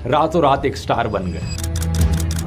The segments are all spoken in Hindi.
रातों रात एक स्टार बन गए।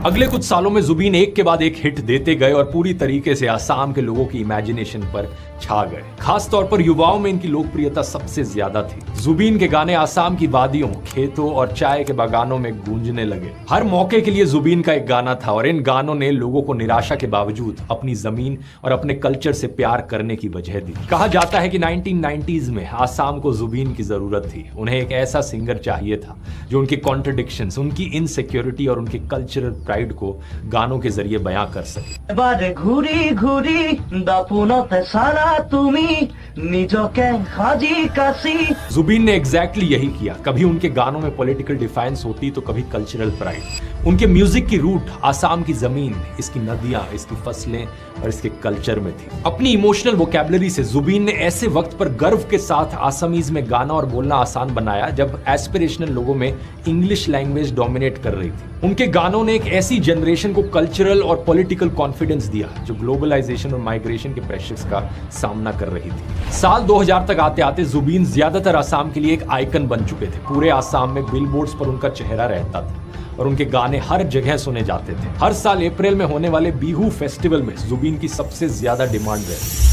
अगले कुछ सालों में जुबीन एक के बाद एक हिट देते गए और पूरी तरीके से आसाम के लोगों की इमेजिनेशन पर छा गए। खास तौर पर युवाओं में इनकी लोकप्रियता सबसे ज्यादा थी। जुबीन के गाने आसाम की वादियों, खेतों और चाय के बागानों में गूंजने लगे। हर मौके के लिए जुबीन का एक गाना था और इन गानों ने लोगों को निराशा के बावजूद अपनी जमीन और अपने कल्चर से प्यार करने की वजह दी। कहा जाता है कि 1990s में आसाम को जुबीन की जरूरत थी। उन्हें एक ऐसा सिंगर चाहिए था जो उनके कॉन्ट्रडिक्शंस, उनकी इनसिक्योरिटी और उनके कल्चरल प्राइड को गानों के जरिए बयां कर सके। बारे घूरी घूरी दापुनते सारा तुमी निजके हाजी कासी। जुबीन ने एग्जैक्टली यही किया। कभी उनके गानों में पॉलिटिकल डिफेंस होती तो कभी कल्चरल प्राइड। उनके म्यूजिक की रूट आसाम की जमीन, इसकी नदियां, इसकी फसलें और इसके कल्चर में थी। अपनी इमोशनल वोकैबुलरी से जुबीन ने ऐसे वक्त पर गर्व के साथ आसामीज में गाना और बोलना आसान बनाया जब एस्पिरेशनल लोगों में इंग्लिश लैंग्वेज डोमिनेट कर रही थी। उनके गानों ने एक ऐसी जनरेशन को कल्चरल और पॉलिटिकल कॉन्फिडेंस दिया जो ग्लोबलाइजेशन और माइग्रेशन के प्रेशर्स का सामना कर रही थी। साल 2000 तक आते आते जुबीन ज्यादातर आसाम के लिए एक आइकन बन चुके थे। पूरे आसाम में बिलबोर्ड्स पर उनका चेहरा रहता था और उनके गाने हर जगह सुने जाते थे। हर साल अप्रैल में होने वाले बिहू फेस्टिवल में जुबीन की सबसे ज्यादा डिमांड रहती।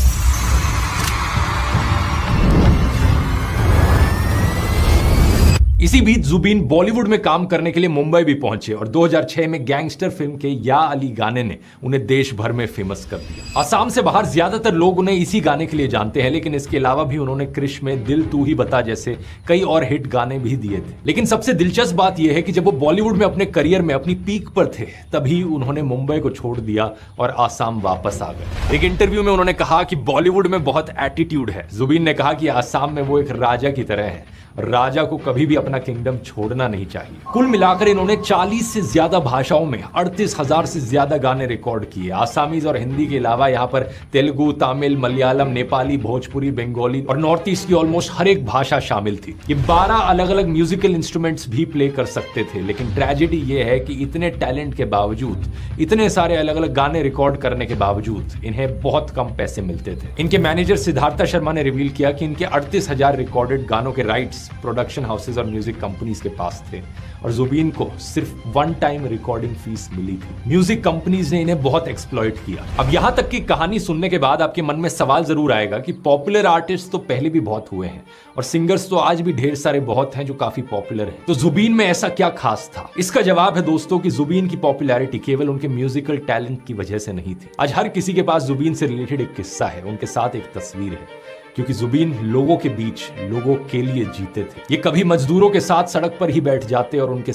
इसी बीच जुबीन बॉलीवुड में काम करने के लिए मुंबई भी पहुंचे और 2006 में गैंगस्टर फिल्म के या अली गाने ने उन्हें देश भर में फेमस कर दिया। आसाम से बाहर ज्यादातर लोग उन्हें इसी गाने के लिए जानते हैं, लेकिन इसके अलावा भी उन्होंने क्रिश में दिल तू ही बता जैसे कई और हिट गाने भी दिए थे। लेकिन सबसे दिलचस्प बात यह है कि जब वो बॉलीवुड में अपने करियर में अपनी पीक पर थे तभी उन्होंने मुंबई को छोड़ दिया और आसाम वापस आ गए। एक इंटरव्यू में उन्होंने कहा कि बॉलीवुड में बहुत एटीट्यूड है। जुबीन ने कहा कि आसाम में वो एक राजा की तरह है। राजा को कभी भी अपना किंगडम छोड़ना नहीं चाहिए। कुल मिलाकर इन्होंने 40 से ज्यादा भाषाओं में 38,000 से ज्यादा गाने रिकॉर्ड किए। आसामीज और हिंदी के अलावा यहाँ पर तेलुगु, तमिल, मलयालम, नेपाली, भोजपुरी, बंगाली और नॉर्थ ईस्ट की ऑलमोस्ट हर एक भाषा शामिल थी। ये 12 अलग अलग म्यूजिकल इंस्ट्रूमेंट्स भी प्ले कर सकते थे। लेकिन ट्रेजेडी ये है कि इतने टैलेंट के बावजूद, इतने सारे अलग अलग गाने रिकॉर्ड करने के बावजूद इन्हें बहुत कम पैसे मिलते थे। इनके मैनेजर सिद्धार्था शर्मा ने रिवील किया कि इनके 38,000 रिकॉर्डेड गानों के राइट्स प्रोडक्शन हाउसेज और म्यूजिक कंपनीज के पास थे और जुबीन को सिर्फ वन टाइम रिकॉर्डिंग फीस मिली थी। म्यूजिक कंपनीज ने इन्हें बहुत एक्सप्लॉइट किया। अब यहां तक की कहानी सुनने के बाद आपके मन में सवाल जरूर आएगा कि पॉपुलर आर्टिस्ट तो पहले भी बहुत हुए हैं और सिंगर्स तो आज भी ढेर सारे बहुत हैं जो काफी पॉपुलर हैं, तो जुबीन में ऐसा क्या खास था? इसका जवाब है दोस्तों कि जुबीन की पॉपुलैरिटी केवल उनके म्यूजिकल टैलेंट की वजह से नहीं थी। आज हर किसी के पास जुबीन से रिलेटेड एक किस्सा है, उनके साथ एक तस्वीर है, क्योंकि जुबीन लोगों के बीच लोगों के लिए जीते थे। ये कभी मजदूरों के साथ सड़क पर ही बैठ जाते और उनके